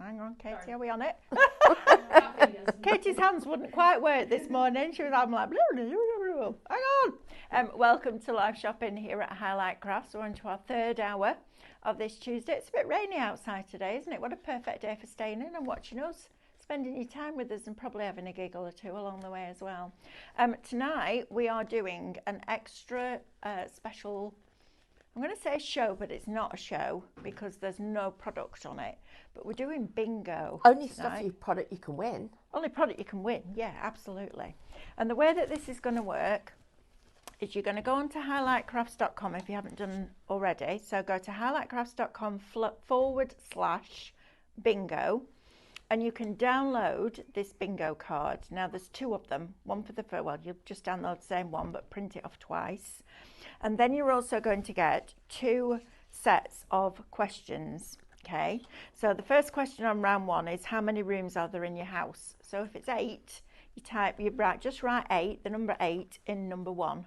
hang on, Katie, are we on it? Katie's hands wouldn't quite work this morning. She was I'm like, hang on. Welcome to live shopping here at Highlight Crafts. We're on to our third hour of this Tuesday. It's a bit rainy outside today, isn't it? What a perfect day for staying in and watching us, spending your time with us and probably having a giggle or two along the way as well. Tonight we are doing an extra special, I'm going to say show, but it's not a show because there's no product on it. But we're doing bingo. Only stuff product you can win. Only product you can win, yeah, absolutely. And the way that this is going to work is you're going to go on to highlightcrafts.com if you haven't done already. So go to highlightcrafts.com/bingo. And you can download this bingo card. Now there's two of them, one for the first, well, you'll just download the same one, but print it off twice. And then you're also going to get two sets of questions, okay? So the first question on round one is how many rooms are there in your house? So if it's 8, just write 8, the number 8 in number 1.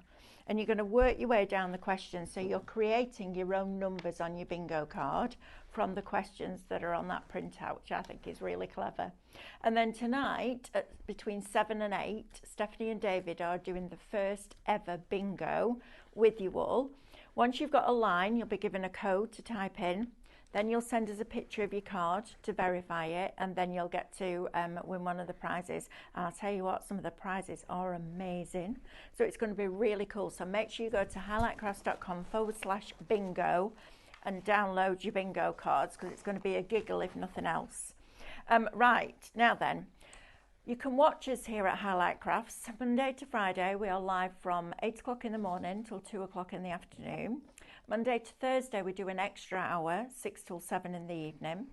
And you're going to work your way down the questions. So you're creating your own numbers on your bingo card from the questions that are on that printout, which I think is really clever. And then tonight, between 7 and 8, Stephanie and David are doing the first ever bingo with you all. Once you've got a line, you'll be given a code to type in. Then you'll send us a picture of your card to verify it, and then you'll get to win one of the prizes. And I'll tell you what, some of the prizes are amazing. So it's going to be really cool. So make sure you go to highlightcrafts.com/bingo and download your bingo cards because it's going to be a giggle if nothing else. Right, now then, you can watch us here at Highlight Crafts. Monday to Friday, we are live from 8 o'clock in the morning till 2 o'clock in the afternoon. Monday to Thursday, we do an extra hour, 6 till 7 in the evening.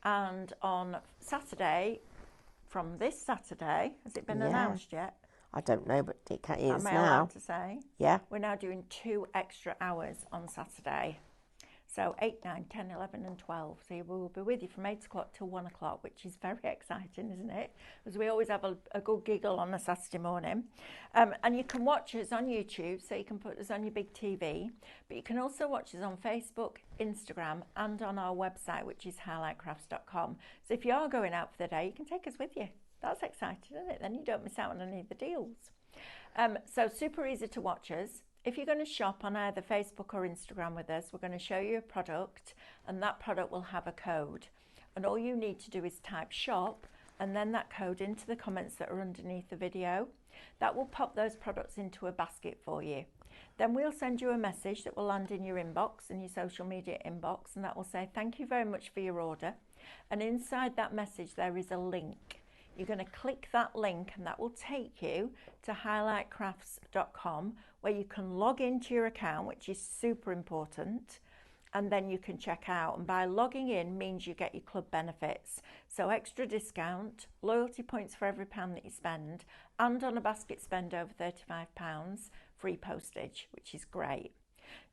And on Saturday, from this Saturday, has it been announced yet? I don't know, but it is now. Am I allowed to say? Yeah. We're now doing 2 extra hours on Saturday. So 8, 9, 10, 11 and 12. So we'll be with you from 8 o'clock till 1 o'clock, which is very exciting, isn't it? Because we always have a good giggle on a Saturday morning. And you can watch us on YouTube, so you can put us on your big TV. But you can also watch us on Facebook, Instagram and on our website, which is highlightcrafts.com. So if you are going out for the day, you can take us with you. That's exciting, isn't it? Then you don't miss out on any of the deals. So super easy to watch us. If you're going to shop on either Facebook or Instagram with us, we're going to show you a product and that product will have a code. And all you need to do is type shop and then that code into the comments that are underneath the video. That will pop those products into a basket for you. Then we'll send you a message that will land in your inbox, in your social media inbox, and that will say thank you very much for your order. And inside that message there is a link. You're going to click that link and that will take you to highlightcrafts.com where you can log into your account, which is super important, and then you can check out. And by logging in means you get your club benefits. So extra discount, loyalty points for every £1 that you spend, and on a basket spend over £35, free postage, which is great.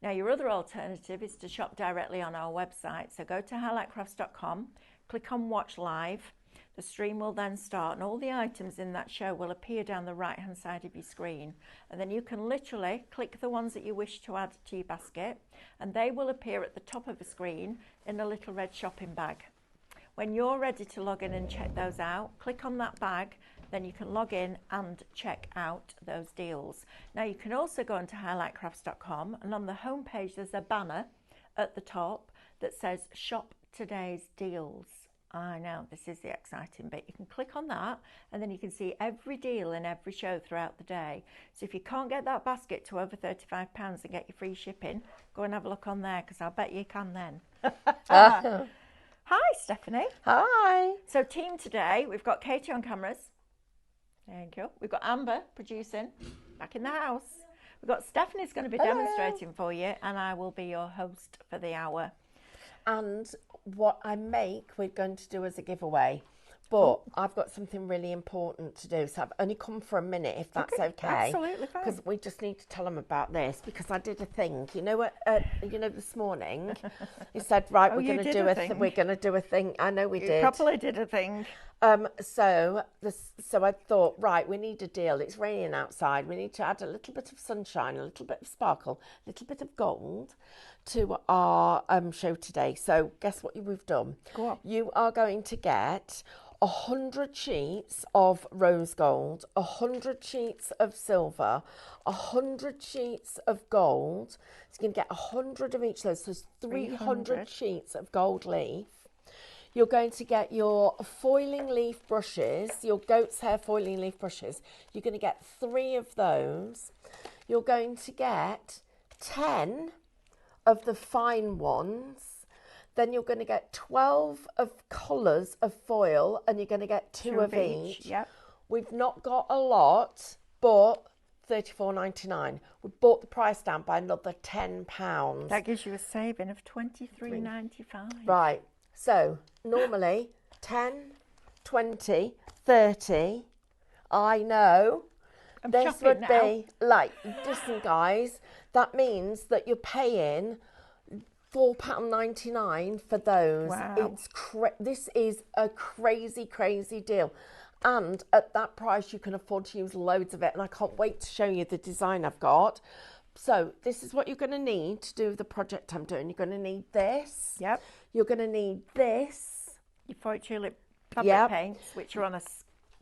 Now your other alternative is to shop directly on our website. So go to highlightcrafts.com, click on watch live. The stream will then start and all the items in that show will appear down the right hand side of your screen, and then you can literally click the ones that you wish to add to your basket and they will appear at the top of the screen in a little red shopping bag. When you're ready to log in and check those out, click on that bag, then you can log in and check out those deals. Now you can also go onto highlightcrafts.com and on the home page there's a banner at the top that says shop today's deals. I know, this is the exciting bit. You can click on that and then you can see every deal in every show throughout the day. So if you can't get that basket to over £35 and get your free shipping, go and have a look on there because I'll bet you can then. Hi, Stephanie. Hi. So team today, we've got Katie on cameras. Thank you. We've got Amber producing, back in the house. We've got Stephanie's going to be demonstrating for you and I will be your host for the hour. And what I make, we're going to do as a giveaway. But I've got something really important to do, so I've only come for a minute, if that's okay. Absolutely fine. Because we just need to tell them about this, because I did a thing. You know what? This morning, you said, right, we're going to do a thing. We're going to do a thing. I know we did. You properly did a thing. So I thought, right, we need a deal. It's raining outside. We need to add a little bit of sunshine, a little bit of sparkle, a little bit of gold. to our show today. So guess what we've done? Go on. You are going to get 100 sheets of rose gold, 100 sheets of silver, 100 sheets of gold. So you're going to get 100 of each of those. So it's 300 sheets of gold leaf. You're going to get your foiling leaf brushes, your goat's hair foiling leaf brushes. You're going to get 3 of those. You're going to get 10 of the fine ones. Then you're going to get 12 of colours of foil, and you're going to get 2 of each. Yep. We've not got a lot, but $34.99. We brought the price down by another £10. That gives you a saving of $23.95. Right. So normally 10, 20, 30. I know. I'm This shopping would now. be like, listen guys, that means that you're paying £4.99 for those. Wow. This is a crazy, crazy deal. And at that price, you can afford to use loads of it. And I can't wait to show you the design I've got. So this is what you're going to need to do the project I'm doing. You're going to need this. Yep. You're going to need this. Your Fort Tulip fabric paints, which are on a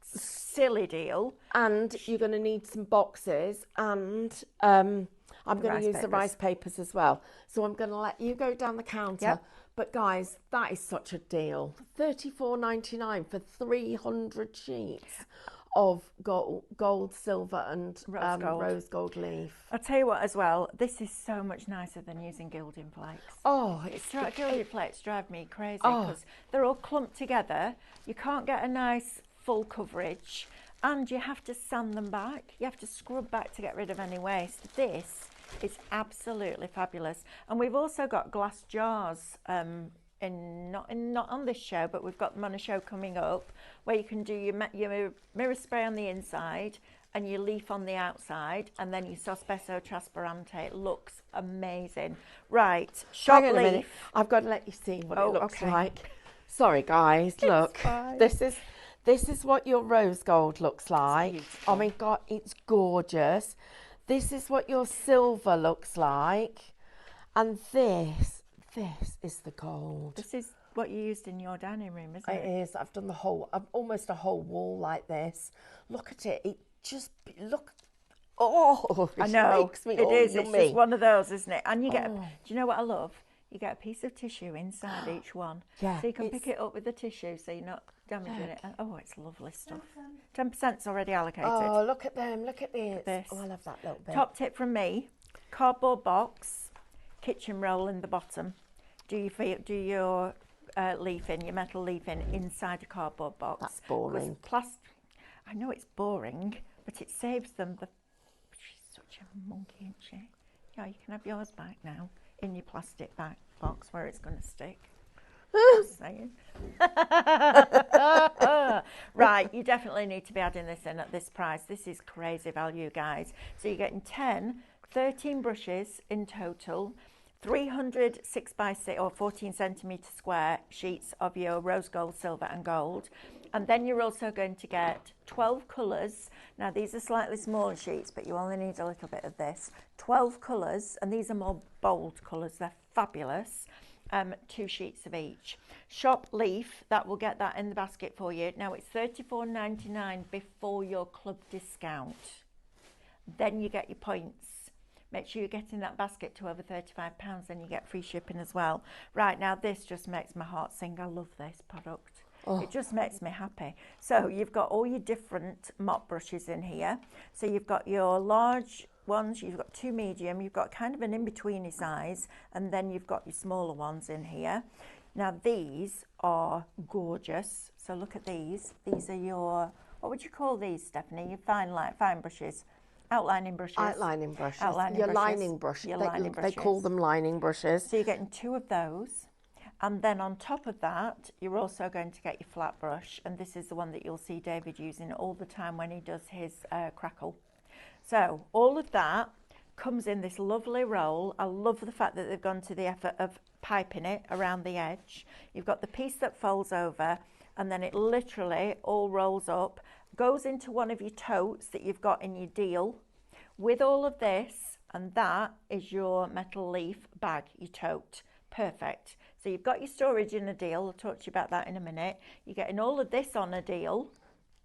silly deal. And you're going to need some boxes. And I'm going to use the rice papers as well. So I'm going to let you go down the counter. Yep. But guys, that is such a deal. $34.99 for 300 sheets of gold, silver and rose gold leaf. I'll tell you what as well, this is so much nicer than using gilding flakes. Oh, Gilding flakes drive me crazy because they're all clumped together. You can't get a nice full coverage and you have to sand them back. You have to scrub back to get rid of any waste. This is absolutely fabulous. And we've also got glass jars not on this show, but we've got them on a show coming up where you can do your mirror spray on the inside and your leaf on the outside, and then your Sospeso Trasparente. It looks amazing. Right, shop Hang on a minute. leaf. I've got to let you see what it looks okay. like. Sorry guys, look. This is what your rose gold looks like. Oh my God, it's gorgeous. This is what your silver looks like. And this is the gold. This is what you used in your dining room, isn't it? It is. I've done almost a whole wall like this. Look at it. It just, look. Oh, I know. Makes me it is. yummy. It's just one of those, isn't it? And you get, do you know what I love? You get a piece of tissue inside each one. Yeah, so you can pick it up with the tissue so you're not damaging it. And, it's lovely stuff. 10%'s already allocated. Oh, look at them. Look at this. This. Oh, I love that little bit. Top tip from me, cardboard box, kitchen roll in the bottom. Do your leaf in, your metal leaf in, inside a cardboard box. That's boring. I know it's boring, but it saves them she's such a monkey, isn't she? Yeah, you can have yours back now in your plastic box where it's going to stick. Just saying. Right, you definitely need to be adding this in at this price. This is crazy value, guys. So you're getting 13 brushes in total, 300 6x6 or 14 centimetre square sheets of your rose gold, silver and gold. And then you're also going to get 12 colours. Now these are slightly smaller sheets, but you only need a little bit of this. 12 colours, and these are more bold colours. They're fabulous. 2 sheets of each. Shop leaf, that will get that in the basket for you. Now it's $34.99 before your club discount. Then you get your points. Make sure you're getting that basket to over £35, then you get free shipping as well. Right, now this just makes my heart sing. I love this product. It just makes me happy. So you've got all your different mop brushes in here. So you've got your large ones, you've got 2 medium, you've got kind of an in-betweeny size, and then you've got your smaller ones in here. Now these are gorgeous. So look at these. These are your, what would you call these, Stephanie? Your fine brushes. Outlining brushes. Outlining brushes. Outlining your brushes. lining brushes. Your lining brushes. They call them lining brushes. So you're getting 2 of those. And then on top of that, you're also going to get your flat brush. And this is the one that you'll see David using all the time when he does his crackle. So all of that comes in this lovely roll. I love the fact that they've gone to the effort of piping it around the edge. You've got the piece that folds over, and then it literally all rolls up, goes into one of your totes that you've got in your deal. With all of this, And that is your metal leaf bag, your tote. Perfect. So you've got your storage in a deal. I'll talk to you about that in a minute. You're getting all of this on a deal.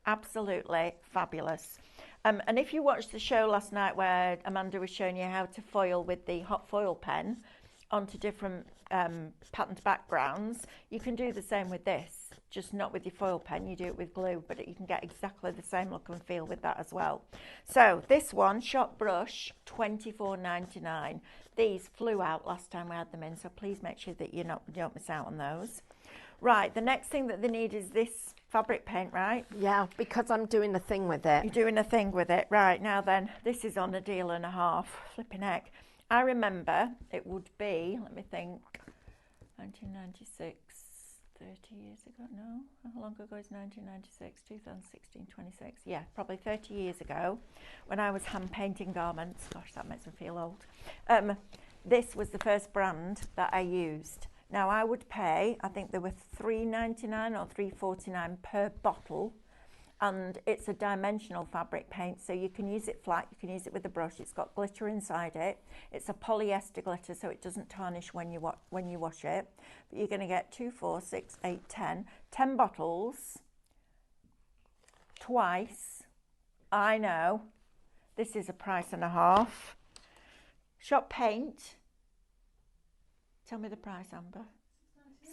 Absolutely fabulous. And if you watched the show last night where Amanda was showing you how to foil with the hot foil pen onto different patterned backgrounds, you can do the same with this, just not with your foil pen. You do it with glue, but you can get exactly the same look and feel with that as well. So this one, shop brush, $24.99. These flew out last time we had them in, so please make sure that you don't miss out on those. Right, the next thing that they need is this fabric paint, right? Yeah, because I'm doing a thing with it. You're doing a thing with it. Right, now then, this is on a deal and a half. Flipping heck. I remember it would be, let me think, 1996, 30 years ago, no? How long ago is 1996? 2016, 26. Yeah, probably 30 years ago when I was hand painting garments. Gosh, that makes me feel old. This was the first brand that I used. Now I would pay, I think they were $3.99 or $3.49 per bottle, and it's a dimensional fabric paint, so you can use it flat, you can use it with a brush. It's got glitter inside it. It's a polyester glitter, so it doesn't tarnish when you wash it. But you're going to get 2, 4, 6, 8, 10 bottles twice. I know. This is a price and a half. Shop paint. Tell me the price, Amber.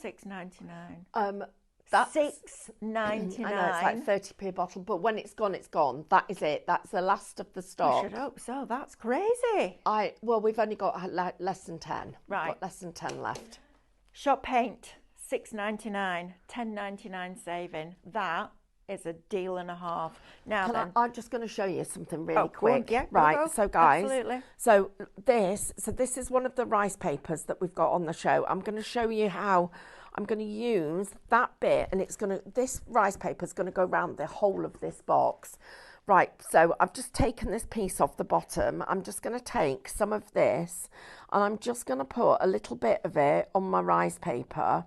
$6.99. That's $6.99. I know it's like 30p a bottle, but when it's gone, it's gone. That is it. That's the last of the stock. I should hope so. That's crazy. Well, we've only got less than 10. Right. We've got less than 10 left. Shop paint, $6.99, $10.99 saving. That is a deal and a half. Now I'm just going to show you something really quick. quick. Yeah, right. go. So guys, Absolutely. so this is one of the rice papers that we've got on the show. I'm going to show you how I'm going to use that bit, and this rice paper is going to go around the whole of this box. Right, so I've just taken this piece off the bottom. I'm just going to take some of this, and I'm just going to put a little bit of it on my rice paper.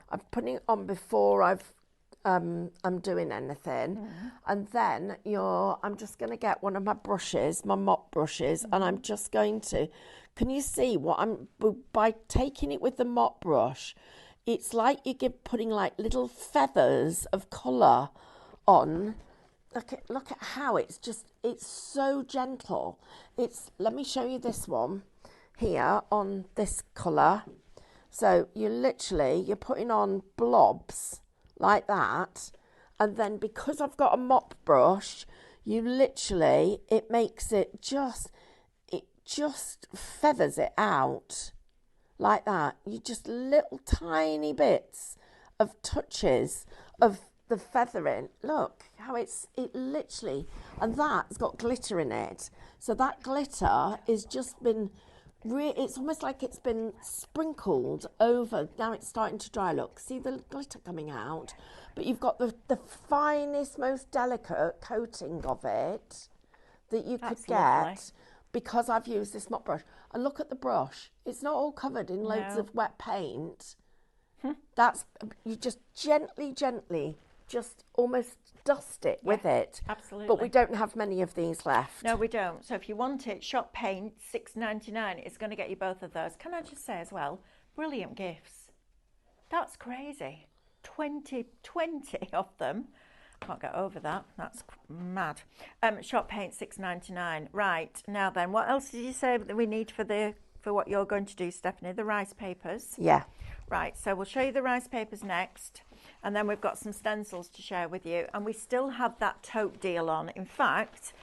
I'm putting it on before I'm doing anything. And then I'm just going to get one of my brushes, my mop brushes, and I'm just going to, can you see by taking it with the mop brush, it's like you're putting like little feathers of colour on. Look at how it's so gentle. Let me show you this one here on this colour. So you're putting on blobs like that, and then because I've got a mop brush, it makes it just feathers it out like that. You just little tiny bits of touches of the feathering. Look how it literally, and that's got glitter in it. So that glitter is just been it's almost like it's been sprinkled over. Now it's starting to dry. Look, see the glitter coming out, but you've got the finest, most delicate coating of it that you could get because I've used this mop brush. And look at the brush. It's not all covered in loads of wet paint. You just gently, just almost dust it with it. Absolutely. But we don't have many of these left. No, we don't. So if you want it, shop paint, $6.99. It's going to get you both of those. Can I just say as well, brilliant gifts. That's crazy. 20 of them. Can't get over that. That's mad. Shop paint, $6.99. Right, now then, what else did you say that we need for what you're going to do, Stephanie? The rice papers. Yeah. Right, so we'll show you the rice papers next, and then we've got some stencils to share with you, and we still have that tote deal on. In fact,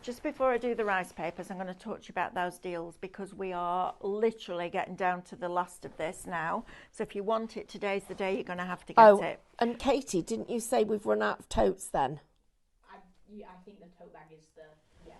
just before I do the rice papers, I'm going to talk to you about those deals because we are literally getting down to the last of this now. So if you want it, today's the day you're going to have to get it. And Katie, didn't you say we've run out of totes then? I think the tote bag is yes.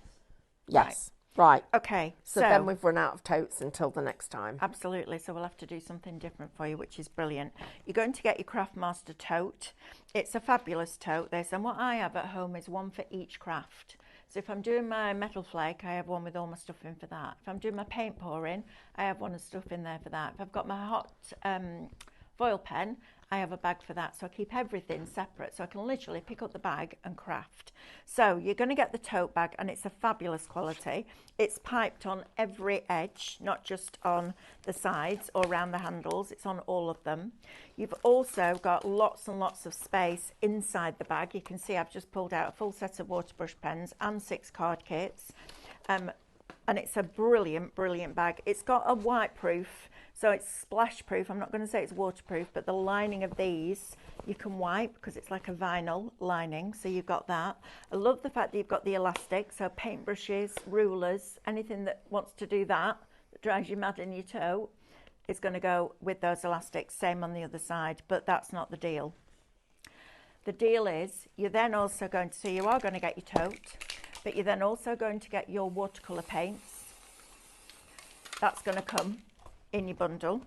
Yes. Right. Okay. So then we've run out of totes until the next time. Absolutely. So we'll have to do something different for you, which is brilliant. You're going to get your Craftmaster tote. It's a fabulous tote, this. And what I have at home is one for each craft. So if I'm doing my metal flake, I have one with all my stuff in for that. If I'm doing my paint pouring, I have one of stuff in there for that. If I've got my hot foil pen, I have a bag for that. So I keep everything separate. So I can literally pick up the bag and craft. So you're going to get the tote bag, and it's a fabulous quality. It's piped on every edge, not just on the sides or around the handles. It's on all of them. You've also got lots and lots of space inside the bag. You can see I've just pulled out a full set of water brush pens and 6 card kits. And it's a brilliant, brilliant bag. It's got a wipe proof, so it's splash proof. I'm not going to say it's waterproof, but the lining of these you can wipe because it's like a vinyl lining, so you've got that. I love the fact that you've got the elastic, so paintbrushes, rulers, anything that wants to do that drives you mad in your tote is going to go with those elastics. Same on the other side, but that's not the deal. The deal is you're then also going to, so you are going to get your tote, but you're then also going to get your watercolour paints. That's going to come in your bundle.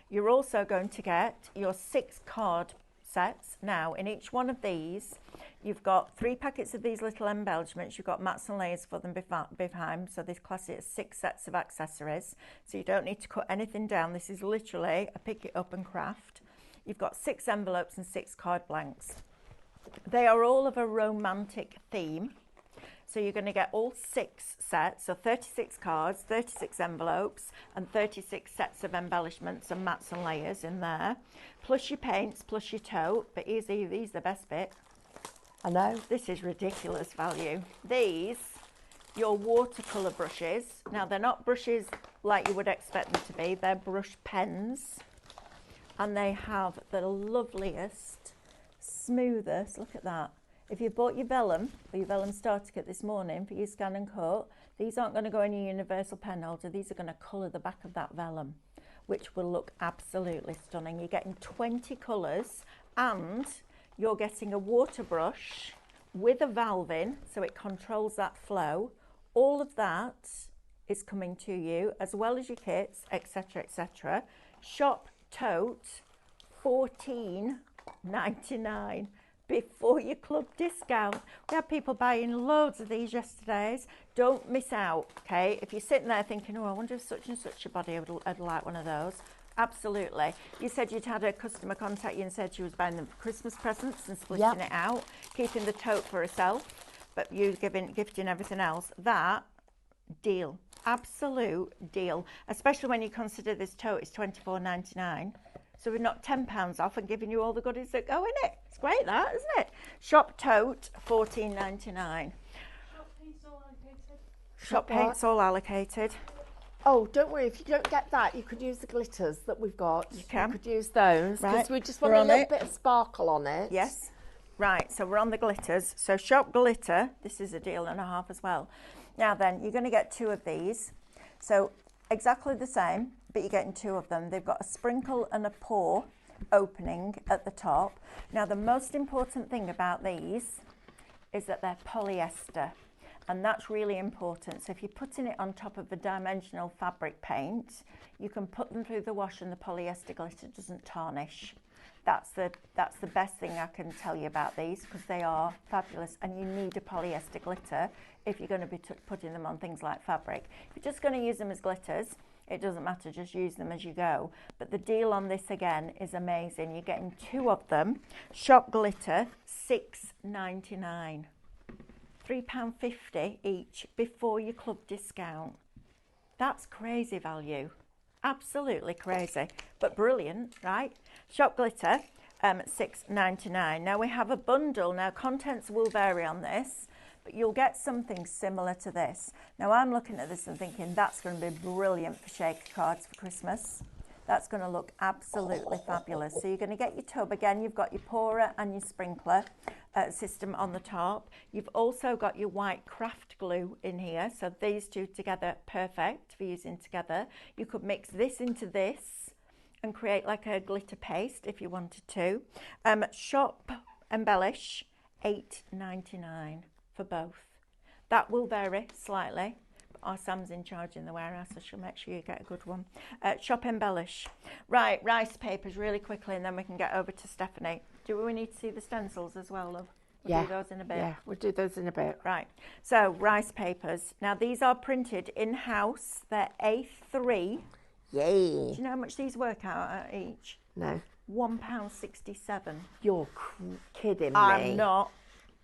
You're also going to get your 6 card sets. Now, in each one of these, you've got 3 packets of these little embellishments. You've got mats and layers for them behind. So this class is 6 sets of accessories. So you don't need to cut anything down. This is literally a pick it up and craft. You've got 6 envelopes and 6 card blanks. They are all of a romantic theme. So you're going to get all 6 sets, so 36 cards, 36 envelopes, and 36 sets of embellishments and mats and layers in there, plus your paints, plus your tote. But these are the best bit. I know. This is ridiculous value. These, your watercolour brushes. Now, they're not brushes like you would expect them to be. They're brush pens. And they have the loveliest, smoothest, look at that. If you bought your vellum or your vellum starter kit this morning for your scan and cut, these aren't going to go in your universal pen holder. These are going to colour the back of that vellum, which will look absolutely stunning. You're getting 20 colours, and you're getting a water brush with a valve in, so it controls that flow. All of that is coming to you, as well as your kits, etc., etc. Shop tote, $14.99. Before your club discount. We had people buying loads of these yesterday. Don't miss out, okay? If you're sitting there thinking, oh, I wonder if such and such a body would like one of those. Absolutely. You said you'd had a customer contact you and said she was buying them for Christmas presents and splitting it out, keeping the tote for herself, but you gifting everything else. That deal, absolute deal, especially when you consider this tote is $24.99. So we've knocked £10 off and giving you all the goodies that go in it. It's great, that, isn't it? Shop tote, $14.99. Shop paints all allocated. Shop paints all allocated. Oh, don't worry. If you don't get that, you could use the glitters that we've got. You can. You could use those. Right. Because we just want a little bit of sparkle on it. Yes. Right, so we're on the glitters. So shop glitter. This is a deal and a half as well. Now then, you're going to get 2 of these. So exactly the same, but you're getting 2 of them. They've got a sprinkle and a pour opening at the top. Now, the most important thing about these is that they're polyester, and that's really important. So if you're putting it on top of a dimensional fabric paint, you can put them through the wash and the polyester glitter doesn't tarnish. That's the best thing I can tell you about these, because they are fabulous, and you need a polyester glitter if you're going to be putting them on things like fabric. If you're just going to use them as glitters, it doesn't matter, just use them as you go. But the deal on this again is amazing. You're getting 2 of them. Shop glitter, $6.99. £3.50 each before your club discount. That's crazy value. Absolutely crazy, but brilliant, right? Shop glitter, $6.99. Now we have a bundle. Now contents will vary on this, but you'll get something similar to this. Now I'm looking at this and thinking that's going to be brilliant for shaker cards for Christmas. That's going to look absolutely fabulous. So you're going to get your tub. Again, you've got your pourer and your sprinkler system on the top. You've also got your white craft glue in here. So these 2 together, perfect for using together. You could mix this into this and create like a glitter paste if you wanted to. Shop embellish, $8.99 for both. That will vary slightly. Our Sam's in charge in the warehouse, so she'll make sure you get a good one. Shop embellish. Right, rice papers really quickly, and then we can get over to Stephanie. Do we need to see the stencils as well, love? We'll do those in a bit. Yeah, we'll do those in a bit. Right, so rice papers. Now these are printed in-house. They're A3. Yay. Do you know how much these work out at each? No. £1.67. You're kidding me. I'm not.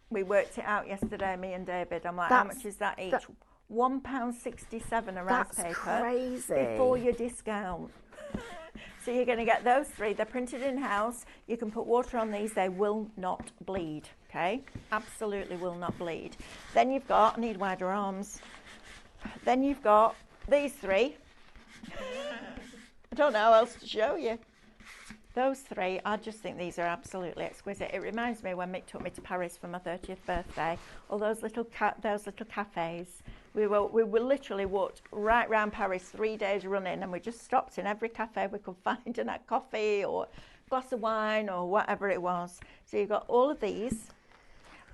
We worked it out yesterday, me and David. I'm like, how That's- much is that each? £1.67 a rice That's paper crazy. before your discount. So you're going to get those 3. They're printed in-house. You can put water on these. They will not bleed, okay? Absolutely will not bleed. Then you've got, I need wider arms. Then you've got these 3. I don't know how else to show you. Those 3, I just think these are absolutely exquisite. It reminds me when Mick took me to Paris for my 30th birthday. All those little cafes. We literally walked right round Paris 3 days running, and we just stopped in every cafe we could find and had coffee or a glass of wine or whatever it was. So you've got all of these,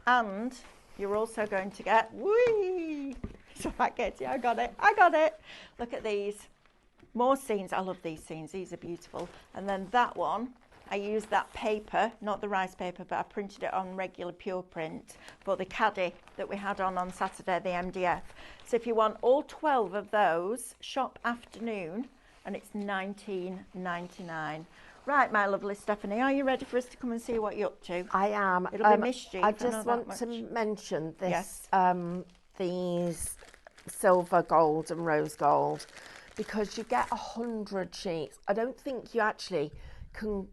and you're also going to get, whee! So I get it, I got it. Look at these. More scenes. I love these scenes. These are beautiful. And then that one, I used that paper, not the rice paper, but I printed it on regular pure print for the caddy that we had on Saturday, the MDF. So if you want all 12 of those, shop afternoon, and it's $19.99. Right, my lovely Stephanie, are you ready for us to come and see what you're up to? I am. It'll be mischief. I just want to mention this. Yes. These silver, gold, and rose gold, because you get 100 sheets. I don't think you actually can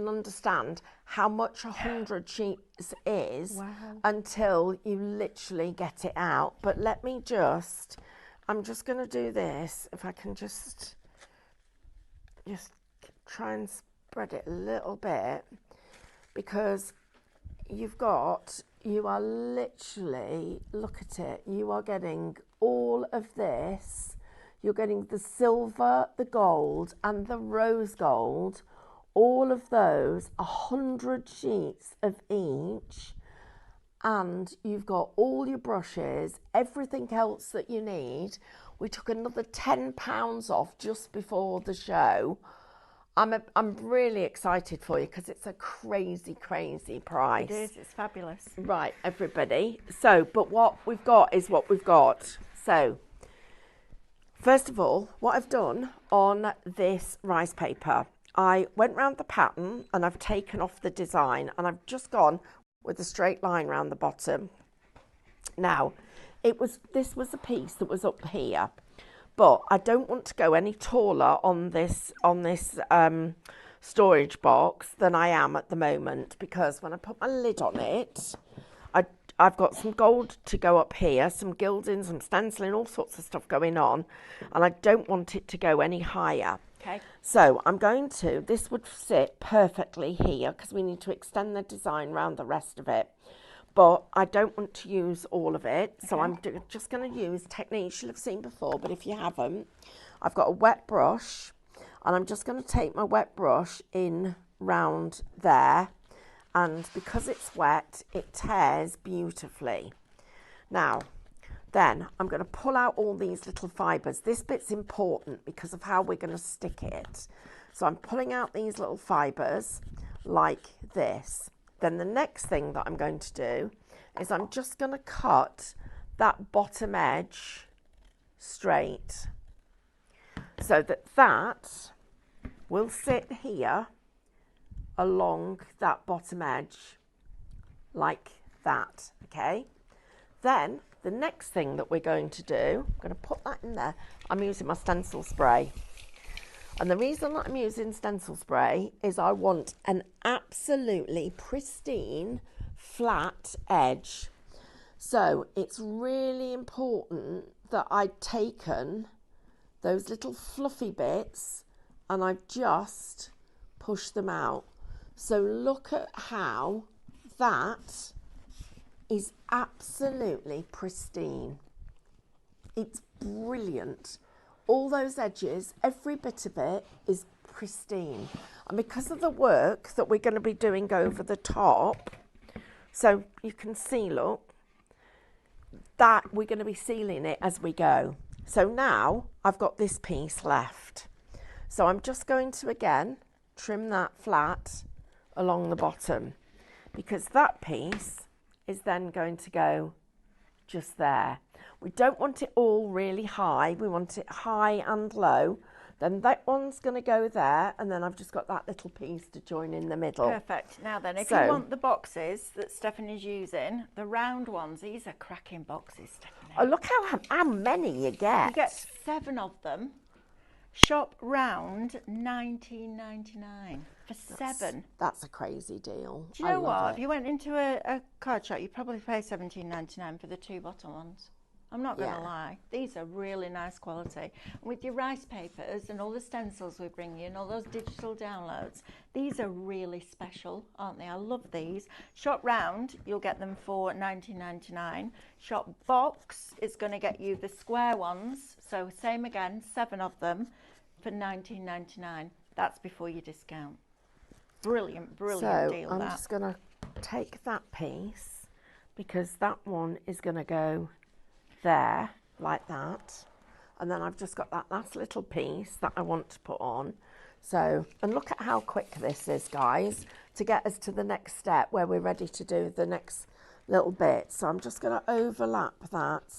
understand how much 100 sheets is until you literally get it out. But let me just, I'm just going to do this. If I can just try and spread it a little bit, because you are literally, look at it, you are getting all of this. You're getting the silver, the gold, and the rose gold, all of those, 100 sheets of each, and you've got all your brushes, everything else that you need. We took another £10 off just before the show. I'm really excited for you because it's a crazy, crazy price. It is, it's fabulous. Right, everybody. So, but what we've got is what we've got. So, first of all, what I've done on this rice paper, I went round the pattern and I've taken off the design, and I've just gone with a straight line round the bottom. Now, this was a piece that was up here, but I don't want to go any taller on this storage box than I am at the moment, because when I put my lid on it, I've got some gold to go up here, some gilding, some stenciling, all sorts of stuff going on, and I don't want it to go any higher. Okay. So I'm going to, this would sit perfectly here because we need to extend the design around the rest of it. But I don't want to use all of it, so I'm just going to use techniques you'll have seen before, but if you haven't, I've got a wet brush, and I'm just going to take my wet brush in round there. And because it's wet, it tears beautifully. Now, then I'm going to pull out all these little fibres. This bit's important because of how we're going to stick it. So I'm pulling out these little fibres like this. Then the next thing that I'm going to do is I'm just going to cut that bottom edge straight, so that will sit here along that bottom edge like that, okay? Then the next thing that we're going to do, I'm going to put that in there. I'm using my stencil spray. And the reason that I'm using stencil spray is I want an absolutely pristine flat edge. So it's really important that I've taken those little fluffy bits and I've just pushed them out. So look at how that is absolutely pristine. It's brilliant. All those edges, every bit of it is pristine. And because of the work that we're going to be doing over the top, so you can see, look, that we're going to be sealing it as we go. So now I've got this piece left. So I'm just going to, again, trim that flat along the bottom, because that piece is then going to go just there. We don't want it all really high. We want it high and low Then that one's going to go there, and then I've just got that little piece to join in the middle. Perfect. Now then, if So- you want the boxes that Stephanie's using, the round ones, these are cracking boxes, Stephanie. Oh, look how many you get. You get 7 of them. Shop round $19.99 for 7. That's a crazy deal. Do you know what? If you went into a card shop, you'd probably pay $17.99 for the 2 bottom ones. I'm not going to Yeah. lie. These are really nice quality. And with your rice papers and all the stencils we bring you and all those digital downloads, these are really special, aren't they? I love these. Shop round, you'll get them for $19.99. Shop box is going to get you the square ones. So same again, 7 of them for $19.99. That's before your discount. Brilliant, brilliant deal. I'm that. just going to take that piece because that one is going to go there like that, and then I've just got that last little piece that I want to put on. So, and look at how quick this is, guys, to get us to the next step where we're ready to do the next little bit. So I'm just going to overlap that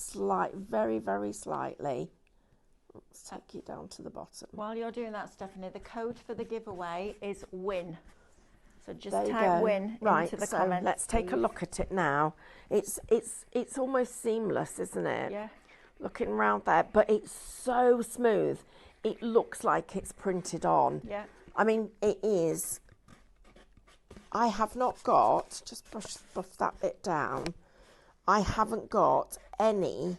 very, very slightly. Let's take you down to the bottom. While you're doing that, Stephanie, the code for the giveaway is WIN. So just There you type go. WIN Right, into the so comments. let's take a please. look at it now. It's almost seamless, isn't it? Yeah. Looking around there, but it's so smooth. It looks like it's printed on. Yeah. I mean, it is. I have not got, just buff that bit down. I haven't got any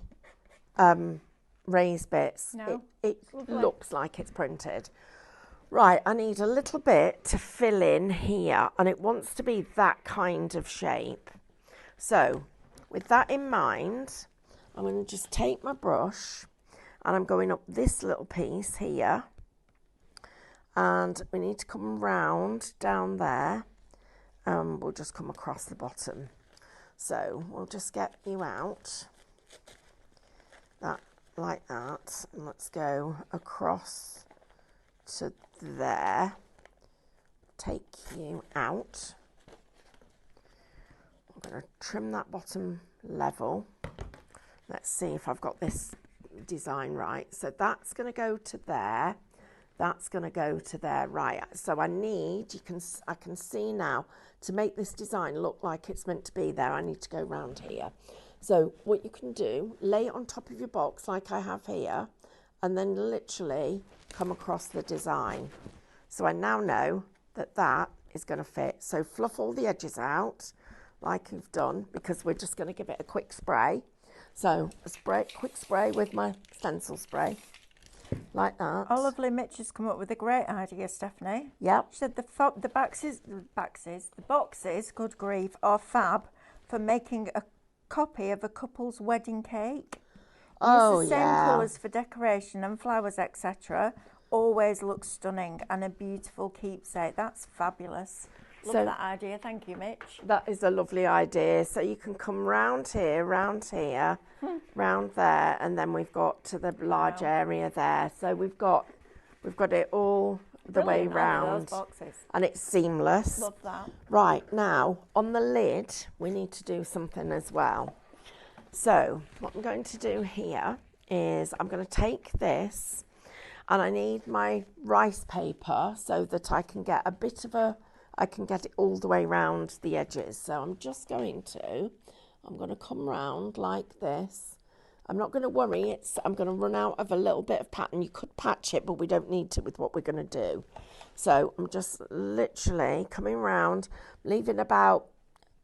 raised bits. No, It lovely. looks like it's printed. Right, I need a little bit to fill in here, and it wants to be that kind of shape. So, with that in mind, I'm going to just take my brush, and I'm going up this little piece here, and we need to come round down there, and we'll just come across the bottom. So, we'll just get you out, that like that, and let's go across to there, take you out. I'm going to trim that bottom level. Let's see if I've got this design right. So that's going to go to there, that's going to go to there. Right, so I can see now, to make this design look like it's meant to be there, I need to go round here. So what you can do, lay it on top of your box like I have here, and then literally come across the design. So I now know that that is going to fit. So fluff all the edges out like you've done, because we're just going to give it a quick spray. So quick spray with my stencil spray, like that. Oh, lovely. Mitch has come up with a great idea, Stephanie. Yep. She said the boxes, good grief, are fab for making a copy of a couple's wedding cake. Oh, Use the same yeah. colours for decoration and flowers, etc. Always looks stunning and a beautiful keepsake. That's fabulous. Love So- that idea. Thank you, Mitch. That is a lovely idea. So you can come round here, round there, and then we've got to the large area there. So we've got it all the way Brilliant. I love round, those boxes. and it's seamless. Love that. Right, now on the lid we need to do something as well. So what I'm going to do here is I'm going to take this, and I need my rice paper so that I can get I can get it all the way round the edges. So I'm going to come round like this. I'm not going to worry, I'm going to run out of a little bit of pattern. You could patch it, but we don't need to with what we're going to do. So I'm just literally coming round, leaving about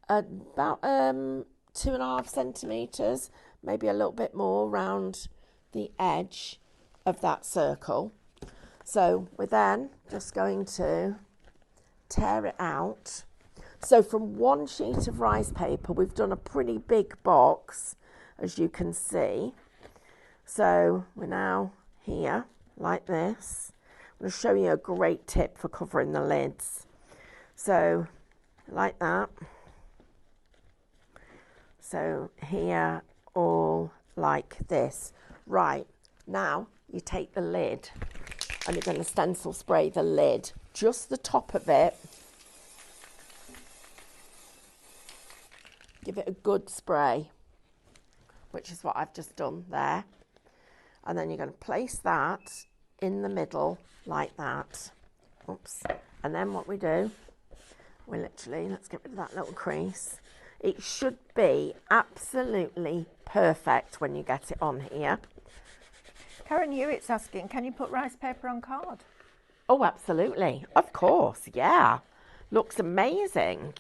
2.5 centimetres, maybe a little bit more round the edge of that circle. So we're then just going to tear it out. So from one sheet of rice paper, we've done a pretty big box, as you can see. So we're now here, like this. I'm going to show you a great tip for covering the lids. So, like that. So here, all like this. Right, now you take the lid and you're going to stencil spray the lid, just the top of it. Give it a good spray, which is what I've just done there. And then you're going to place that in the middle like that. Oops. And then what we do, we literally, let's get rid of that little crease. It should be absolutely perfect when you get it on here. Karen Hewitt's asking, can you put rice paper on card? Oh, absolutely. Of course, yeah. Looks amazing.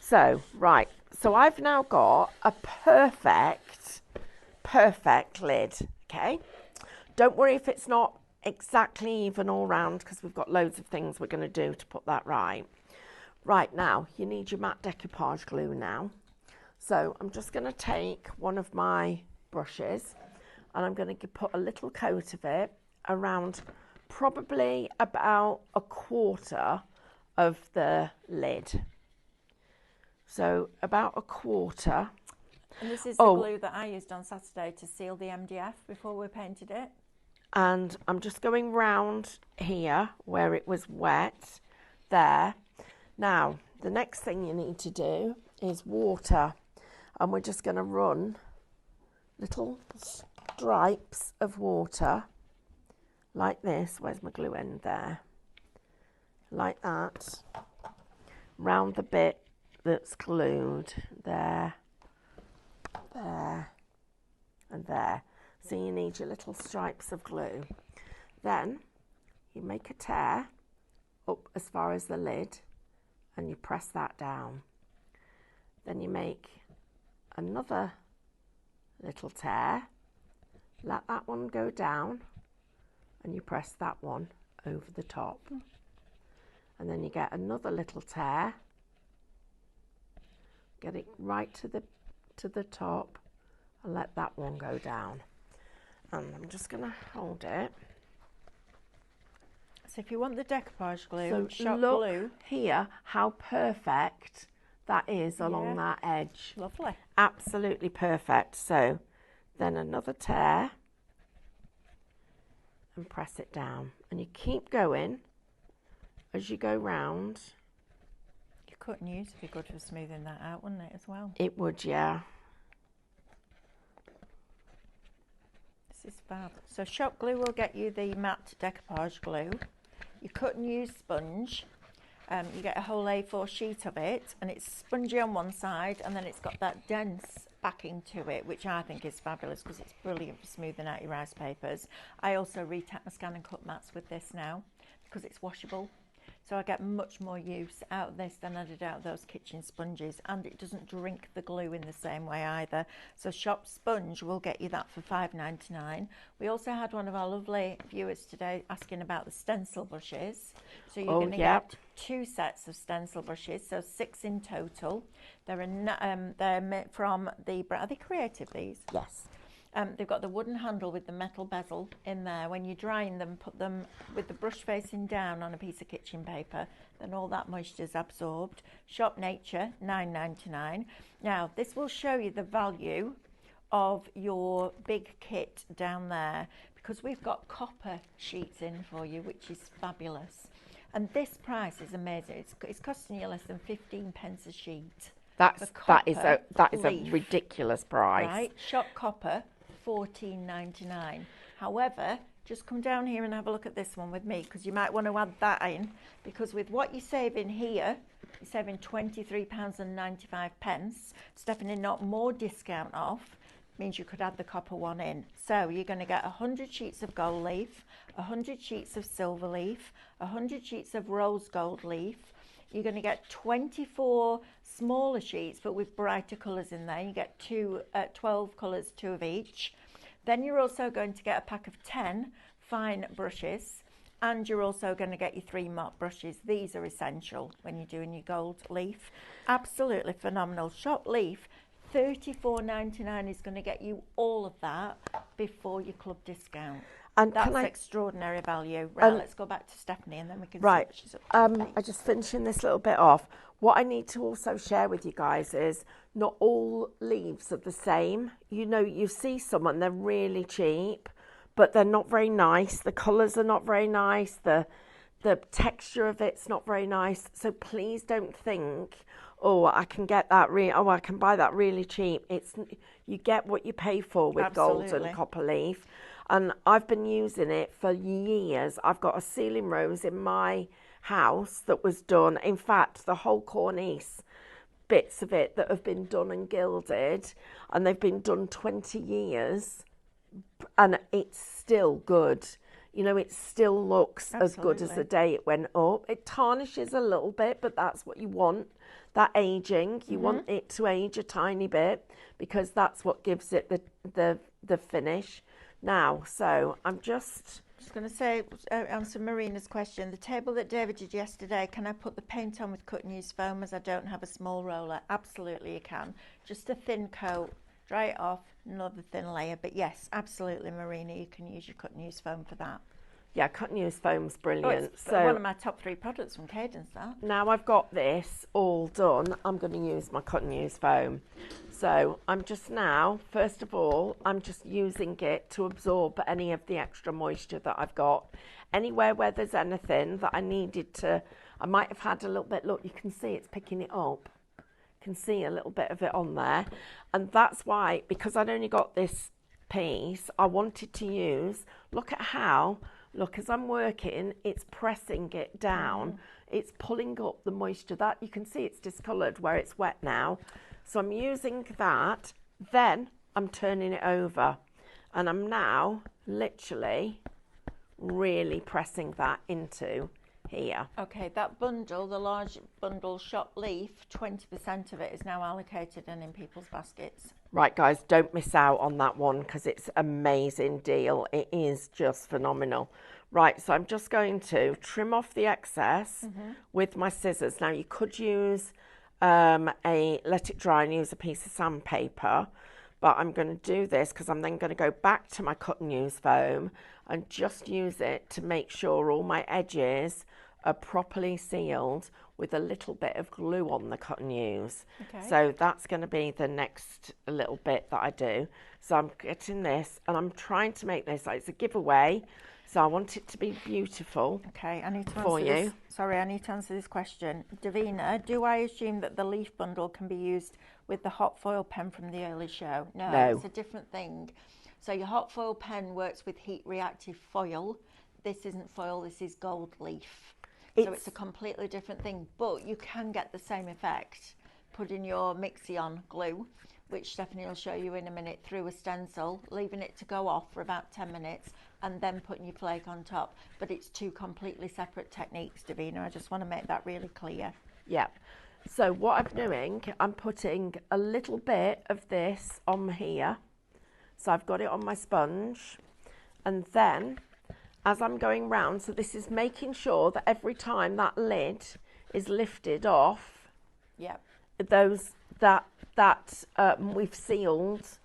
So, right. So I've now got a perfect lid, okay? Don't worry if it's not exactly even all round because we've got loads of things we're going to do to put that right. Right, now, you need your matte decoupage glue now. So I'm just going to take one of my brushes and I'm going to put a little coat of it around probably about a quarter of the lid. So about a quarter. And this is the glue that I used on Saturday to seal the MDF before we painted it. And I'm just going round here where it was wet, there. Now, the next thing you need to do is water. And we're just going to run little stripes of water like this. Where's my glue end there? Like that. Round the bit that's glued. There, there, and there. So you need your little stripes of glue. Then you make a tear up as far as the lid and you press that down. Then you make another little tear, let that one go down and you press that one over the top. And then you get another little tear, get it right to the top and let that one go down. And I'm just going to hold it. So if you want the decoupage glue, So shop look glue. here how perfect that is along that edge. Lovely. Absolutely perfect. So then another tear and press it down. And you keep going as you go round. Your cut and use would be good for smoothing that out, wouldn't it, as well? It would, yeah. This is fab. So shop glue will get you the matte decoupage glue. Your cut and use sponge. You get a whole A4 sheet of it and it's spongy on one side and then it's got that dense backing to it, which I think is fabulous because it's brilliant for smoothing out your rice papers. I also retap my scan and cut mats with this now because it's washable. So I get much more use out of this than I did out of those kitchen sponges, and it doesn't drink the glue in the same way either. So Shop Sponge will get you that for $5.99. We also had one of our lovely viewers today asking about the stencil brushes. So you're going to get 2 sets of stencil brushes, so 6 in total. They're made from the brand. Are they creative, these? Yes. They've got the wooden handle with the metal bezel in there. When you're drying them, put them with the brush facing down on a piece of kitchen paper, then all that moisture is absorbed. Shop Nature, $9.99. Now, this will show you the value of your big kit down there because we've got copper sheets in for you, which is fabulous. And this price is amazing. It's costing you less than 15 pence a sheet. That is a ridiculous price. Right, Shop Copper, $14.99. However, just come down here and have a look at this one with me because you might want to add that in, because with what you save in here, you're saving £23.95. Stephanie, not more discount off, means you could add the copper one in. So you're going to get 100 sheets of gold leaf, 100 sheets of silver leaf, 100 sheets of rose gold leaf. You're going to get 24 smaller sheets, but with brighter colours in there. You get 12 colours, 2 of each. Then you're also going to get a pack of 10 fine brushes, and you're also going to get your 3 mop brushes. These are essential when you're doing your gold leaf. Absolutely phenomenal. Shop Leaf, $34.99 is going to get you all of that before your club discount. And that's extraordinary value. Right, let's go back to Stephanie and then we can see what she's up to. I just finishing this little bit off. What I need to also share with you guys is not all leaves are the same. You know, you see some and they're really cheap, but they're not very nice. The colours are not very nice. The texture of it's not very nice. So please don't think, oh, I can get that I can buy that really cheap. You get what you pay for with gold and copper leaf. And I've been using it for years. I've got a ceiling rose in my house that was done. In fact, the whole cornice, bits of it that have been done and gilded, and they've been done 20 years, and it's still good. You know, it still looks as good as the day it went up. It tarnishes a little bit, but that's what you want. That aging, you want it to age a tiny bit, because that's what gives it the finish. Now, so I'm just going to say, answer Marina's question. The table that David did yesterday, can I put the paint on with cut and use foam as I don't have a small roller? Absolutely you can. Just a thin coat, dry it off, another thin layer. But yes, absolutely, Marina, you can use your cut and use foam for that. Yeah, cut and use foam's brilliant. Oh, it's so one of my top 3 products from Cadence, that. Now I've got this all done, I'm going to use my cut and use foam. So I'm just now, first of all, I'm just using it to absorb any of the extra moisture that I've got. Anywhere where there's anything that I needed to, I might have had a little bit, look, you can see it's picking it up. You can see a little bit of it on there. And that's why, because I'd only got this piece, I wanted to use, look at how, look, as I'm working, it's pressing it down. It's pulling up the moisture. That you can see it's discoloured where it's wet now. So I'm using that, then I'm turning it over. And I'm now literally really pressing that into here. Okay, that bundle, the large bundle shop leaf, 20% of it is now allocated and in people's baskets. Right, guys, don't miss out on that one because it's an amazing deal. It is just phenomenal. Right, so I'm just going to trim off the excess with my scissors. Now, you could use let it dry and use a piece of sandpaper, but I'm going to do this because I'm then going to go back to my cut and use foam and just use it to make sure all my edges are properly sealed with a little bit of glue on the cut and use. Okay. So that's going to be the next little bit that I do. So I'm getting this and I'm trying to make this, like, it's a giveaway. So I want it to be beautiful. Okay, I need to answer this. Sorry, I need to answer this question. Davina, do I assume that the leaf bundle can be used with the hot foil pen from the early show? No, it's a different thing. So your hot foil pen works with heat reactive foil. This isn't foil, this is gold leaf. So it's a completely different thing, but you can get the same effect putting your Mixi-on glue, which Stephanie will show you in a minute, through a stencil, leaving it to go off for about 10 minutes, and then putting your flake on top. But it's 2 completely separate techniques, Davina. I just want to make that really clear. Yeah. So what I'm doing, I'm putting a little bit of this on here. So I've got it on my sponge. And then, as I'm going round, so this is making sure that every time that lid is lifted off, we've sealed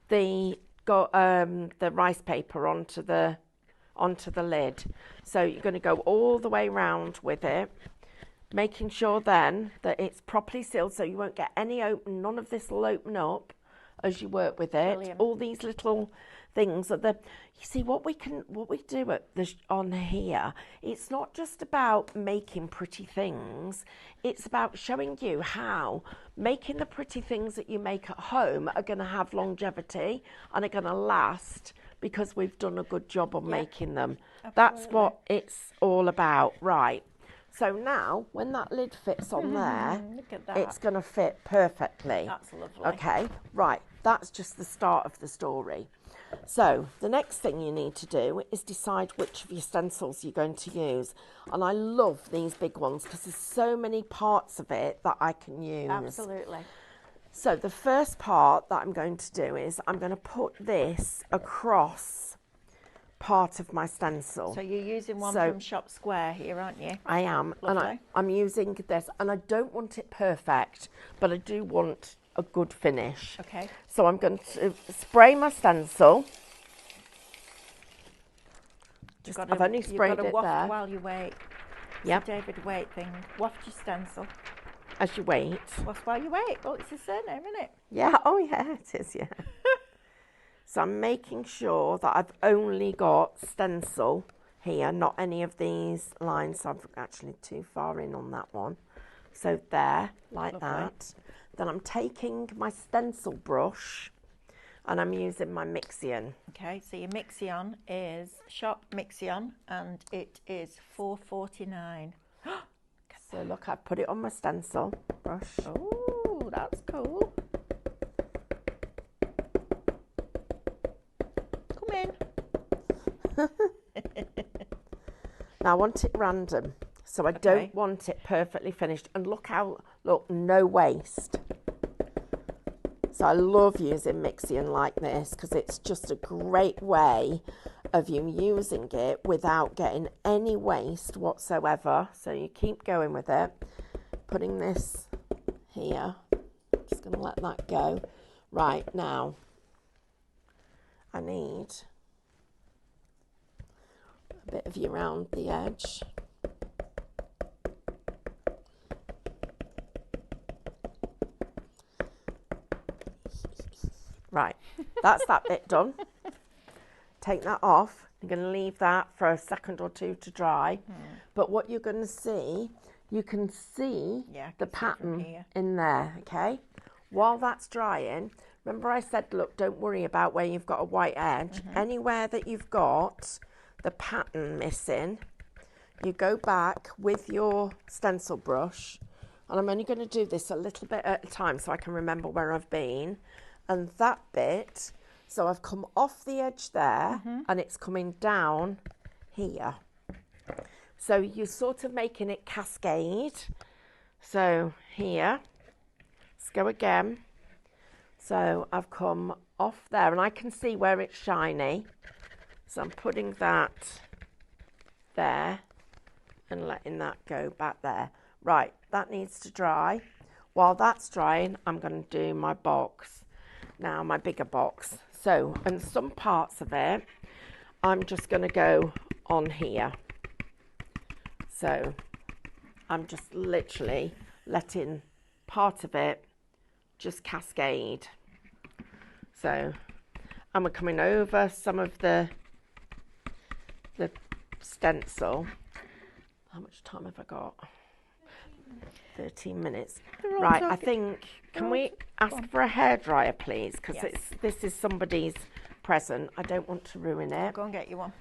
the rice paper onto the lid. So you're going to go all the way round with it, making sure then that it's properly sealed so you won't get any open. None of this will open up as you work with it. Brilliant. All these little things are you see what we do on here. It's not just about making pretty things. It's about showing you how making the pretty things that you make at home are going to have longevity and are going to last because we've done a good job on making them. Absolutely. That's what it's all about. Right. So now, when that lid fits on there, it's going to fit perfectly. That's lovely. Okay, right. That's just the start of the story. So the next thing you need to do is decide which of your stencils you're going to use. And I love these big ones because there's so many parts of it that I can use. Absolutely. So the first part that I'm going to do is I'm going to put this across part of my stencil. So you're using one from Shop Square here, aren't you? I am. Lovely. And I'm using this, and I don't want it perfect, but I do want a good finish. Okay. So I'm going to spray my stencil. I've only sprayed it there. You've got to waft while you wait. Yep. It's a David Waite thing. Waft your stencil. As you wait. Waft while you wait. Well, it's a surname, isn't it? Yeah. Oh, yeah, it is, yeah. So I'm making sure that I've only got stencil here, not any of these lines. So I'm actually too far in on that one. So there, like that. Then I'm taking my stencil brush and I'm using my Mixion. Okay, so your Mixion is Shop Mixion, and it is $4.49. So look, I've put it on my stencil brush. Oh, that's cool. Come in. Now I want it random, so I don't want it perfectly finished. And look how, look, no waste. So I love using Mixion like this because it's just a great way of you using it without getting any waste whatsoever. So you keep going with it. Putting this here, just going to let that go. Right, now I need a bit of you around the edge. Right, that's that bit done. Take that off. You're going to leave that for a second or two to dry. But what you're going to see, you can see the pattern in there, okay? While that's drying, remember I said, look, don't worry about where you've got a white edge. Anywhere that you've got the pattern missing, you go back with your stencil brush, and I'm only going to do this a little bit at a time so I can remember where I've been. And that bit, so I've come off the edge there, and it's coming down here. So you're sort of making it cascade. So here, let's go again. So I've come off there, and I can see where it's shiny. So I'm putting that there and letting that go back there. Right, that needs to dry. While that's drying, I'm going to do my box. Now, my bigger box. So, and some parts of it, I'm just going to go on here. So, I'm just literally letting part of it just cascade. So, I'm coming over some of the stencil. How much time have I got? 13 minutes. Right, I think, can we ask for a hairdryer, please? Because this is somebody's present. I don't want to ruin it. I'll go and get you one.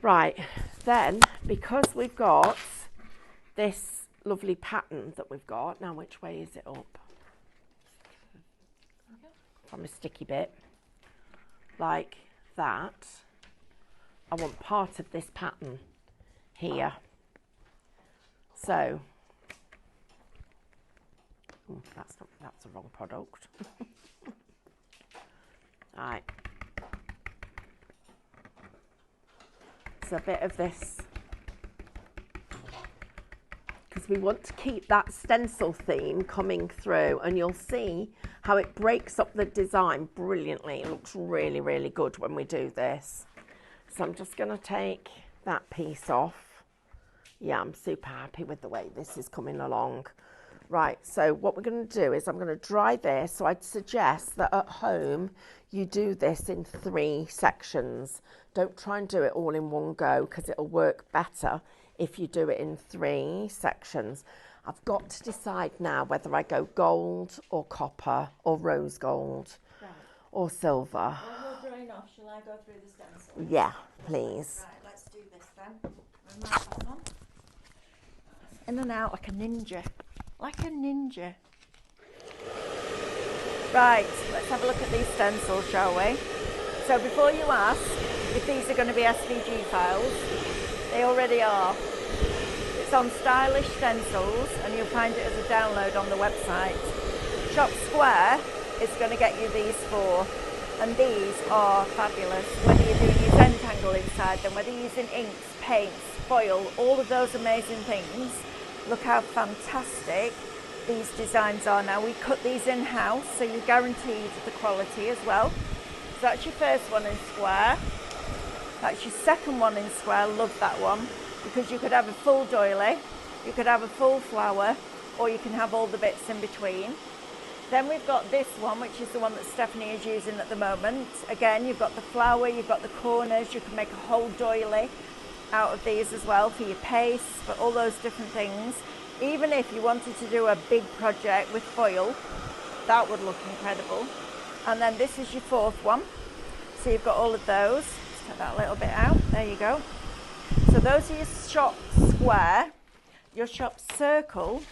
Right, then, because we've got this lovely pattern that we've got, now which way is it up? From a sticky bit, like that. I want part of this pattern here. So, that's the wrong product. Right. So a bit of this, because we want to keep that stencil theme coming through, and you'll see how it breaks up the design brilliantly. It looks really, really good when we do this. So I'm just going to take that piece off. Yeah, I'm super happy with the way this is coming along. Right, so what we're going to do is I'm going to dry this. So I'd suggest that at home you do this in 3 sections. Don't try and do it all in one go, because it'll work better if you do it in 3 sections. I've got to decide now whether I go gold or copper or rose gold or silver. While you're drying off, shall I go through the stencil? Yeah, please. Right, let's do this then. Mark that on. In and out like a ninja. Like a ninja. Right, let's have a look at these stencils, shall we? So before you ask if these are going to be SVG files, they already are. It's on Stylish Stencils, and you'll find it as a download on the website. Shop Square is going to get you these 4, and these are fabulous. Whether you're doing your Zentangle inside them, whether you're using inks, paints, foil, all of those amazing things. Look how fantastic these designs are now. We cut these in-house, so you're guaranteed the quality as well. So that's your first one in square. That's your second one in square. Love that one, because you could have a full doily, you could have a full flower, or you can have all the bits in between. Then we've got this one, which is the one that Stephanie is using at the moment. Again, you've got the flower, you've got the corners, you can make a whole doily out of these as well for your paste, for all those different things. Even if you wanted to do a big project with foil, that would look incredible. And then this is your fourth one. So you've got all of those. Just take that a little bit out. There you go. So those are your shop square. Your shop circle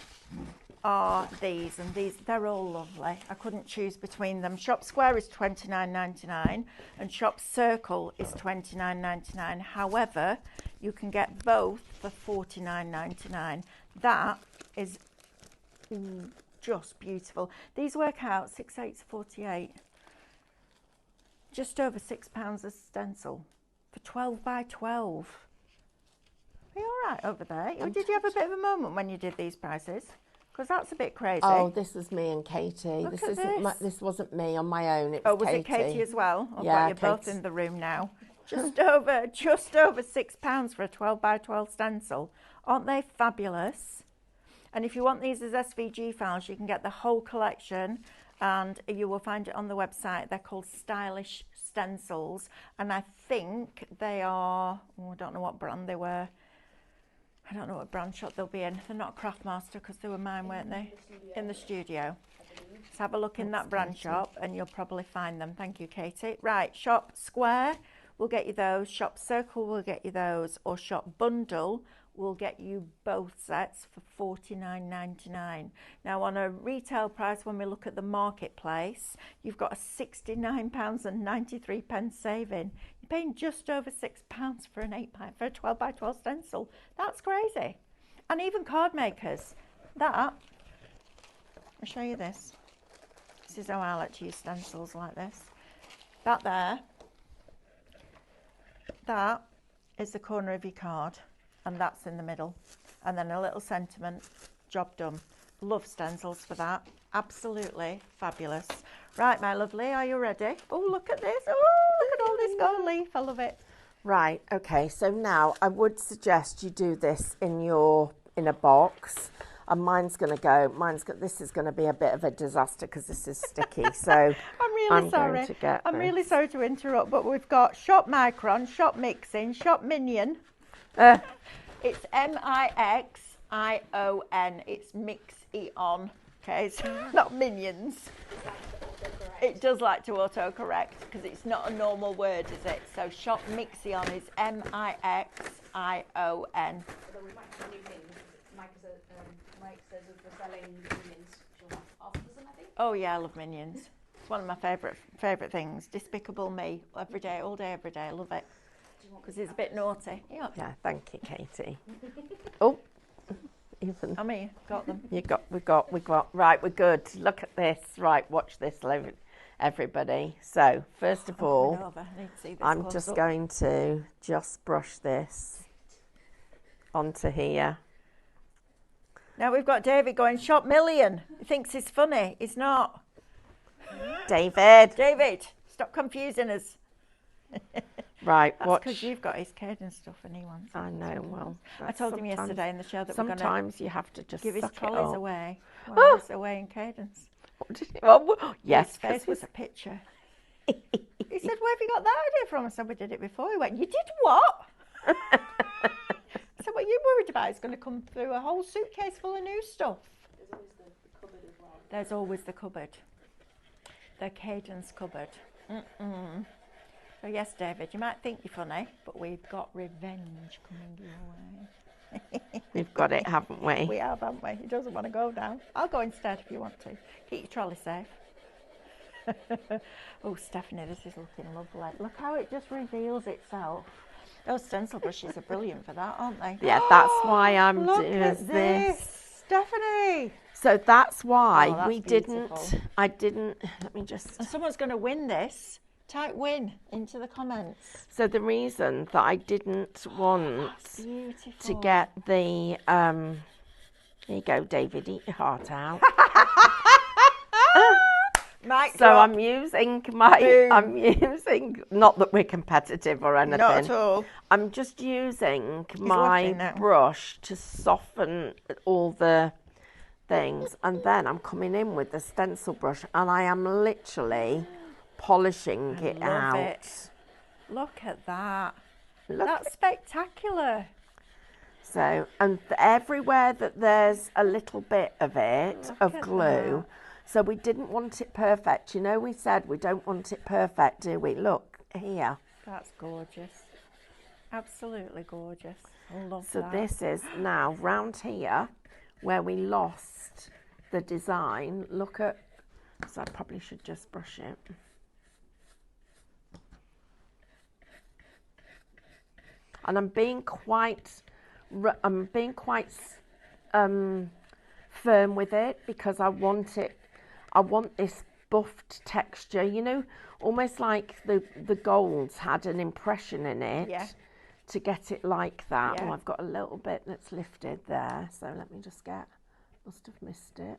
are these, and these, they're all lovely. I couldn't choose between them. Shop square is $29.99 and shop circle is $29.99. However, you can get both for $49.99. That is just beautiful. These work out 6 8 48, just over £6 a stencil for 12 by 12. Are you all right over there? Or did you have a bit of a moment when you did these prices? Because that's a bit crazy. Oh, this was me and Katie. Look This at isn't. this. This wasn't me on my own. It was Oh, was Katie. it Katie as well? I've Yeah, got you both Kate. in the room now. Just over £6 for a 12 by 12 stencil. Aren't they fabulous? And if you want these as SVG files, you can get the whole collection, and you will find it on the website. They're called Stylish Stencils, and I think they are, I don't know what brand they were. I don't know what brand shop they'll be in. They're not Craftmaster because they were mine, weren't they? In the studio. So have a look in that brand shop and you'll probably find them. Thank you, Katie. Right, Shop Square will get you those. Shop Circle will get you those. Or Shop Bundle will get you both sets for $49.99. Now, on a retail price, when we look at the marketplace, you've got a £69.93 saving. You're paying just over £6 for an 12 by 12 stencil. That's crazy. And even card makers, I'll show you this. This is how I like to use stencils like this. That is the corner of your card, and that's in the middle. And then a little sentiment, job done. Love stencils for that. Absolutely fabulous. Right, my lovely, are you ready? Oh, look at this. Oh, look at all this gold leaf. I love it. Right. Okay. So now I would suggest you do this in a box. And mine's going to go. This is going to be a bit of a disaster because this is sticky. So I'm really sorry. Going to get I'm this. really sorry to interrupt, but we've got Shop Micron, Shop Mixin, Shop Minion. It's M-I-X-I-O-N. It's Mix-E-On. Okay, it's not Minions. It does like to autocorrect because it's not a normal word, is it? So Shop Mix-E-On is M-I-X-I-O-N. Although we might have new things. Mike says if we're selling minions, she'll have half a dozen, I think. Oh yeah, I love Minions. It's one of my favourite things. Despicable Me, every day, all day, every day. I love it because it's a bit naughty. Yeah. Yeah. Thank you, Katie. Oh, even. I mean, got them. We got. Right, we're good. Look at this. Right, watch this, everybody. So first of all, I need to see this I'm close just up. going to brush this onto here. Now we've got David going, Shop Million. He thinks it's funny. It's not. David, stop confusing us. Right, That's watch. because you've got his Caden stuff and he wants. I know. Well, I told him yesterday in the show that we're going to sometimes you have to just give his suck it trolleys up. away. Well, it's away in Cadence. What did he- oh, yes, His face was a picture. He said, "Where have you got that idea from?" I said, "We did it before." He went, "You did what?" I said, "What are you worried about? It's going to come through a whole suitcase full of new stuff." There's always the cupboard as well. There's always the cupboard. The Cadence cupboard. So yes, David, you might think you're funny, but we've got revenge coming your way. We've got it, haven't we? We have, haven't we? He doesn't want to go down. I'll go instead if you want to. Keep your trolley safe. Oh, Stephanie, this is looking lovely. Look how it just reveals itself. Those stencil brushes are brilliant for that, aren't they? Yeah, that's why I'm Look doing at this, Stephanie. So that's why Oh, that's we beautiful. I didn't, let me just. And someone's going to win this. Type win into the comments. So the reason that I didn't want Beautiful. to get the, here you go, David, eat your heart out. Mic So drop. I'm using Boom. not that we're competitive or anything. Not at all. I'm just using laughing my now. brush to soften all the things, and then I'm coming in with the stencil brush and I am literally polishing it love out. it. Look at that. Look That's spectacular. So, and everywhere that there's a little bit of it, Look of at glue, So we didn't want it perfect. You know, we said we don't want it perfect, do we? Look here. That's gorgeous. Absolutely gorgeous. I love So that. this is now round here where we lost the design. Look at, so I probably should just brush it. And I'm being quite firm with it because I want this buffed texture, you know, almost like the golds had an impression in it. Yeah. To get it like that. Yeah. Oh, I've got a little bit that's lifted there, so let me just must have missed it.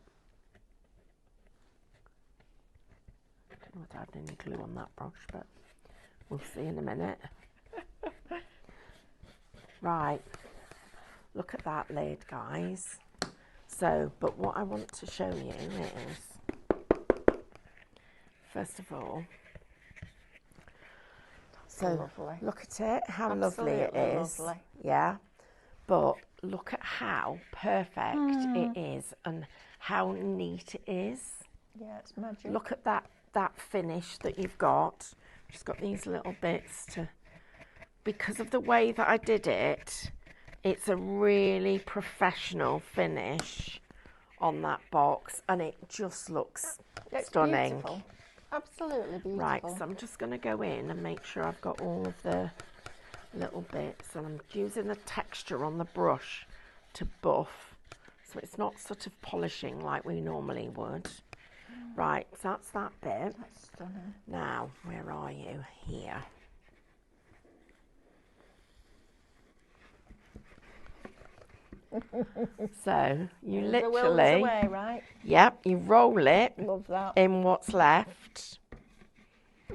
I don't know if I had any glue on that brush, but we'll see in a minute. Right, look at that lid, guys. So, but what I want to show you is, first of all, so Lovely. look at it, how Absolutely lovely it is. lovely. Yeah, but look at how perfect it is and how neat it is. Yeah, it's magic. Look at that finish that you've got. Just got these little bits to, because of the way that I did it, it's a really professional finish on that box and it just looks It's stunning. Beautiful. Absolutely beautiful. Right, so I'm just going to go in and make sure I've got all of the little bits, and I'm using the texture on the brush to buff so it's not sort of polishing like we normally would. Right, so that's that bit. That's stunning. Now, where are you? Here. So you The will's literally, away, right? yep, you roll it Love that. in what's left. A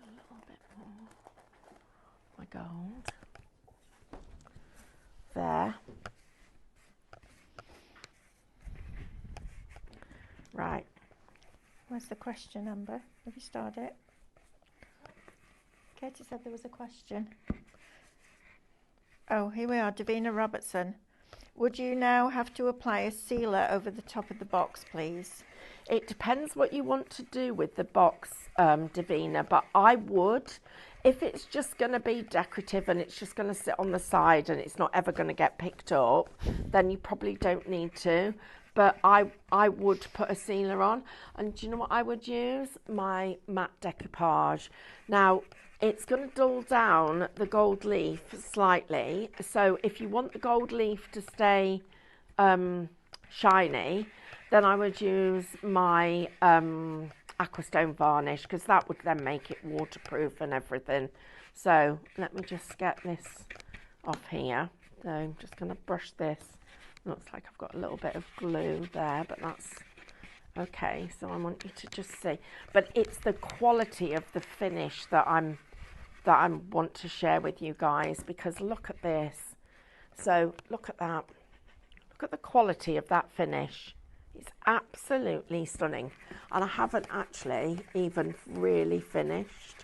little bit more. My gold. There. Right. Where's the question, Amber? Have you started it? Katie said there was a question. Oh, here we are, Davina Robertson. Would you now have to apply a sealer over the top of the box, please? It depends what you want to do with the box, Davina, but I would, if it's just going to be decorative and it's just going to sit on the side and it's not ever going to get picked up, then you probably don't need to. But I would put a sealer on. And do you know what I would use? My matte decoupage. Now, it's going to dull down the gold leaf slightly. So if you want the gold leaf to stay shiny, then I would use my Aquastone varnish, because that would then make it waterproof and everything. So let me just get this off here. So I'm just going to brush this. Looks like I've got a little bit of glue there, but that's okay. So I want you to just see. But it's the quality of the finish that I want to share with you guys, because look at this. So look at that. Look at the quality of that finish. It's absolutely stunning. And I haven't actually even really finished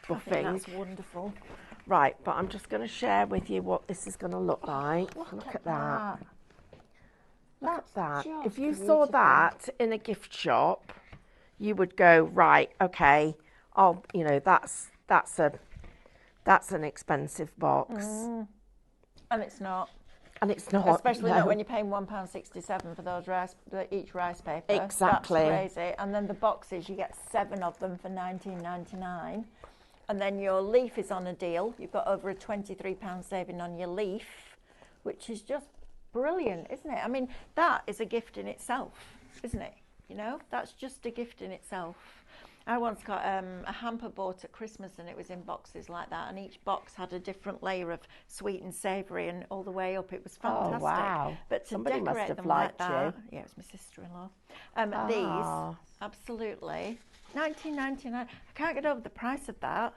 buffing. I think that's wonderful. Right, but I'm just going to share with you what this is going to look like. Look at that. Look at that. If you saw that in a gift shop, you would go, right, okay, oh, you know, that's an expensive box. And it's not. And it's not. Especially no. not when you're paying £1.67 for those each rice paper. Exactly. That's crazy. And then the boxes, you get 7 of them for £19.99. And then your leaf is on a deal. You've got over a £23 saving on your leaf, which is just brilliant, isn't it? I mean, that is a gift in itself, isn't it? You know, that's just a gift in itself. I once got a hamper bought at Christmas, and it was in boxes like that, and each box had a different layer of sweet and savoury, and all the way up it was fantastic. Oh, wow. But to Somebody decorate must have them liked like that, you. yeah, it was my sister-in-law. These, absolutely, £19.99. I can't get over the price of that.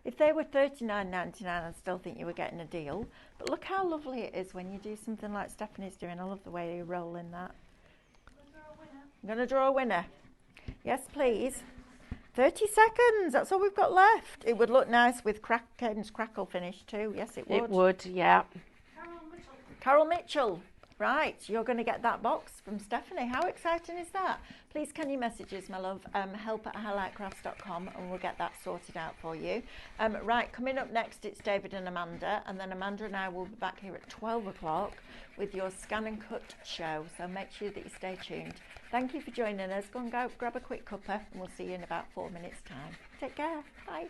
If they were £39.99, I'd still think you were getting a deal. But look how lovely it is when you do something like Stephanie's doing. I love the way you roll in that. I'm going to draw a winner. Yes, please. 30 seconds, that's all we've got left. It would look nice with Kane's crackle finish too. Yes, it would. It would, yeah. Carol Mitchell. Right, you're going to get that box from Stephanie. How exciting is that? Please can you message us, my love, help@highlightcrafts.com, and we'll get that sorted out for you. Right, coming up next, it's David and Amanda, and then Amanda and I will be back here at 12 o'clock with your Scan and Cut show, so make sure that you stay tuned. Thank you for joining us. Go and grab a quick cuppa, and we'll see you in about 4 minutes' time. Take care. Bye.